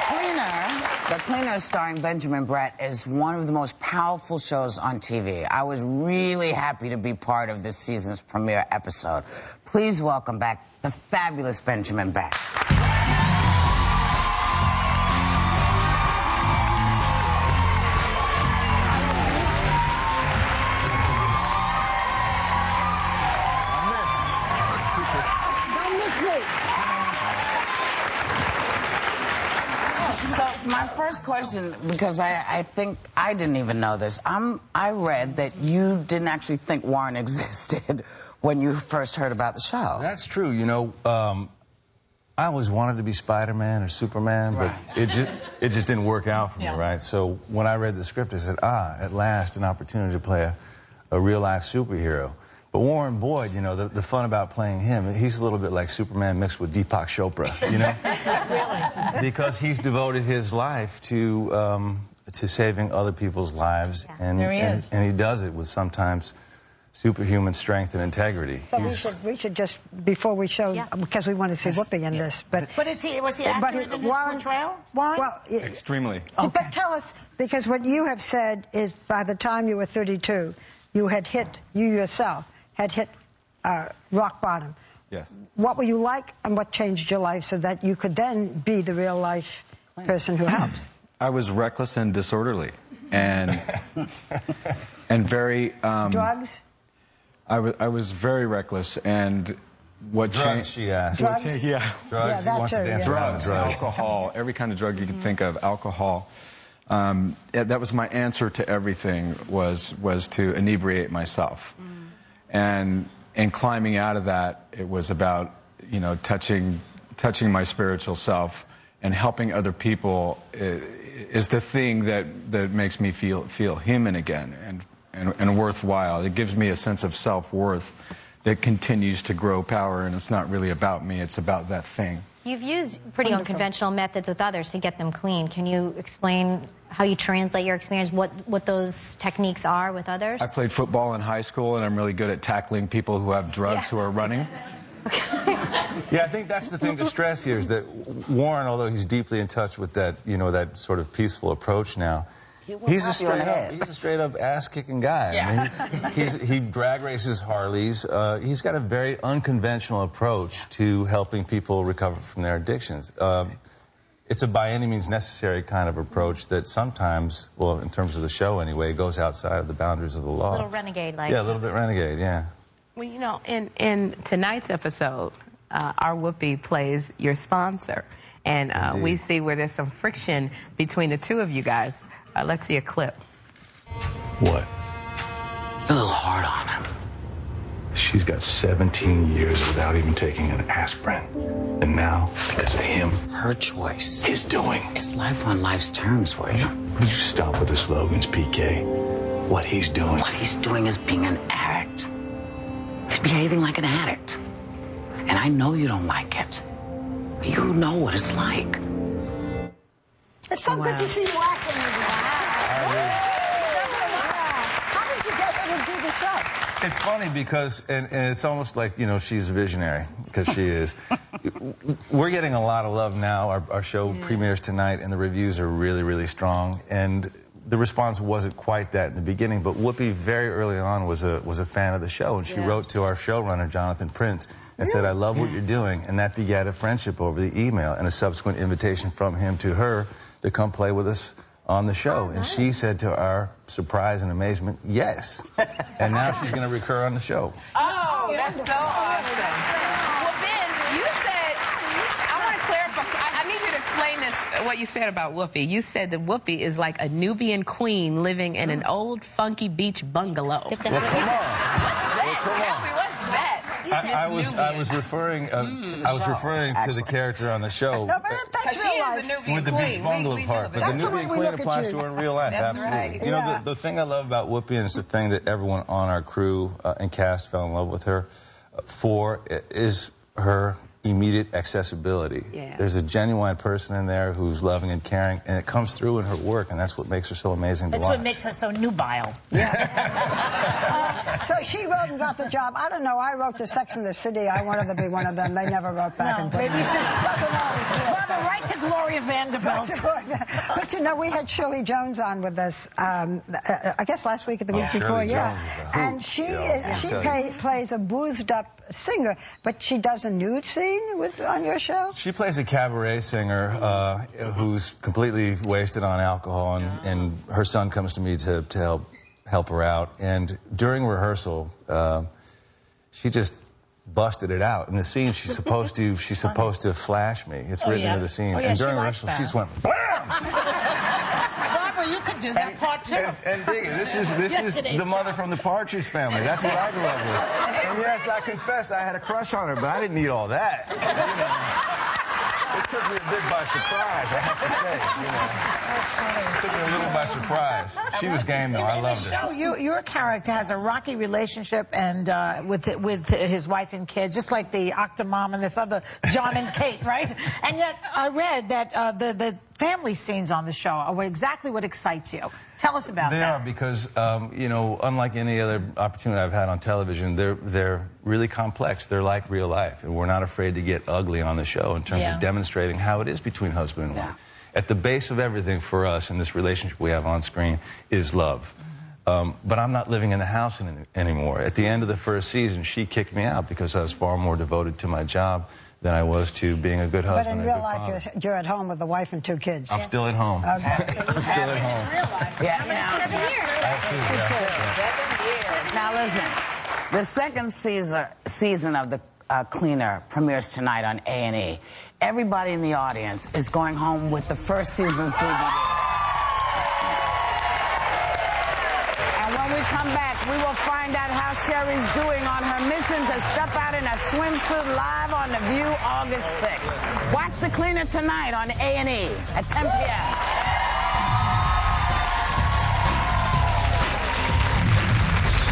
The Cleaner, starring Benjamin Bratt, is one of the most powerful shows on TV. I was really happy to be part of this season's premiere episode. Please welcome back the fabulous Benjamin Bratt. So my first question, because I think I didn't even know this, I read that you didn't actually think Warren existed when you first heard about the show. That's true. You know, I always wanted to be Spider-Man or Superman, but it just didn't work out for me, right? So when I read the script, I said, at last an opportunity to play a real-life superhero. But Warren Boyd, you know, the fun about playing him, he's a little bit like Superman mixed with Deepak Chopra, you know? Really? Because he's devoted his life to saving other people's lives. Yeah. And he does it with sometimes superhuman strength and integrity. So we should just, before we show, because we want to see Whoopi in this. But was he accurate in his portrayal, Warren? Well, extremely. Okay. But tell us, because what you have said is by the time you were 32, you yourself had hit rock bottom. Yes. What were you like and what changed your life so that you could then be the real life person who helps? I was reckless and disorderly and very... Drugs? I was very reckless, and what Drugs, she asked. Drugs? Yeah. Drugs, he wants to dance around drugs. Alcohol, every kind of drug you can think of, alcohol. That was my answer to everything, was to inebriate myself. And climbing out of that, it was about, you know, touching my spiritual self, and helping other people is the thing that makes me feel human again and worthwhile. It gives me a sense of self-worth that continues to grow power, and it's not really about me, it's about that thing. You've used pretty unconventional methods with others to get them clean. Can you explain how you translate your experience, what those techniques are with others? I played football in high school, and I'm really good at tackling people who have drugs who are running. Yeah, I think that's the thing to stress here, is that Warren, although he's deeply in touch with that, you know, that sort of peaceful approach now, he's a straight up ass-kicking guy. Yeah. I mean, he drag races Harleys. He's got a very unconventional approach to helping people recover from their addictions. It's a by any means necessary kind of approach that sometimes, well, in terms of the show anyway, goes outside of the boundaries of the law. A little renegade-like. Yeah, a little bit renegade, yeah. Well, you know, in tonight's episode, our Whoopi plays your sponsor. And we see where there's some friction between the two of you guys. Let's see a clip. What? A little hard on him. She's got 17 years without even taking an aspirin. And now, because of him, Her choice. his doing. It's life on life's terms, will you? Would you stop with the slogans, PK? What he's doing. What he's doing is being an addict. He's behaving like an addict. And I know you don't like it. You know what it's like. It's so good to see you acting again. How did you get her to do the show? It's funny because, and it's almost like, you know, she's a visionary, because she is. We're getting a lot of love now. Our show premieres tonight, and the reviews are really, really strong. And the response wasn't quite that in the beginning, but Whoopi very early on was a fan of the show, and she wrote to our showrunner, Jonathan Prince, and said, I love what you're doing, and that begat a friendship over the email and a subsequent invitation from him to her to come play with us on the show. And she said, to our surprise and amazement, yes. And now she's going to recur on the show. Oh, that's so awesome. Well, Ben, you said, I want to clarify, I need you to explain this, what you said about Whoopi. You said that Whoopi is like a Nubian queen living in an old funky beach bungalow. Well, come on. Tell me, what's that? I was referring to the character on the show. No, but that's real life. With the beach bungalow part, but the Nubian queen applies to her in real life. That's absolutely. right. You know, the thing I love about Whoopi, and it's the thing that everyone on our crew and cast fell in love with her for, is her immediate accessibility. Yeah. There's a genuine person in there who's loving and caring, and it comes through in her work, and that's what makes her so amazing to watch. That's what makes her so nubile. So she wrote and got the job. I don't know. I wrote to Sex and the City. I wanted to be one of them. They never wrote back and put Maybe you should. Doesn't always work. Well, the right to glory Gloria Vanderbilt. But you know, we had Shirley Jones on with us, I guess last week or the week before, and she plays a boozed-up singer, but she does a nude scene on your show? She plays a cabaret singer who's completely wasted on alcohol, and her son comes to me to help her out. And during rehearsal, she just busted it out. In the scene, she's supposed to flash me. It's written into the scene. And during rehearsal, she just went bam. Barbara, you could do that part too. And dig it. This is the mother from the Partridge Family. That's what I grew up with. And yes, I confess I had a crush on her, but I didn't need all that. You know. It took me a bit by surprise, I have to say. It took me a little by surprise. She was game, though. I loved her. In the show, your character has a rocky relationship and with his wife and kids, just like the Octomom and this other John and Kate, right? And yet, I read that the family scenes on the show are exactly what excites you. Tell us about that. They are, because, you know, unlike any other opportunity I've had on television, they're really complex. They're like real life, and we're not afraid to get ugly on the show in terms of demonstrating how it is between husband and wife. At the base of everything for us in this relationship we have on screen is love. But I'm not living in the house anymore. At the end of the first season, she kicked me out because I was far more devoted to my job than I was to being a good husband. But in real life, you're at home with a wife and 2 kids. I'm still at home. Okay. I'm still at home. Yeah. 7 years. Now listen, the second season of The Cleaner premieres tonight on A&E. Everybody in the audience is going home with the first season's DVD. And when we come back, we will find out how Sherry's doing on her mission to step out in a swimsuit live on The View August 6th. Watch The Cleaner tonight on A&E at 10 p.m.